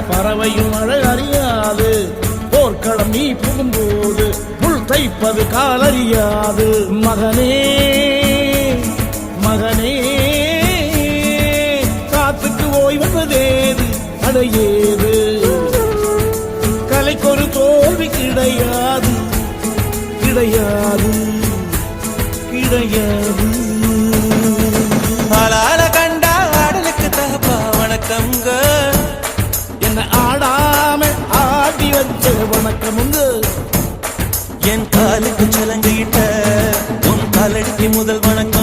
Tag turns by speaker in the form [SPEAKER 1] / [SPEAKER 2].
[SPEAKER 1] பறவையும் மழை அறியாது. போர்க்களம் நீ புகும்போது புல் தைப்பது காலறியாது. மகனே மகனே காத்துக்கு ஓய்வதேது அடையேது. கலைக்கொரு தோல்வி கிடையாது கிடையாது கிடையாது.
[SPEAKER 2] ஆளால கண்டா ஆடலுக்கு தகப்பா வணக்கம்ங்க.
[SPEAKER 1] என்ன ஆடாம ஆடி வச்ச வணக்கமுங்க.
[SPEAKER 2] என் காலுக்கு சலங்கையிட்ட உன் காலடிக்கு முதல் வணக்கம்.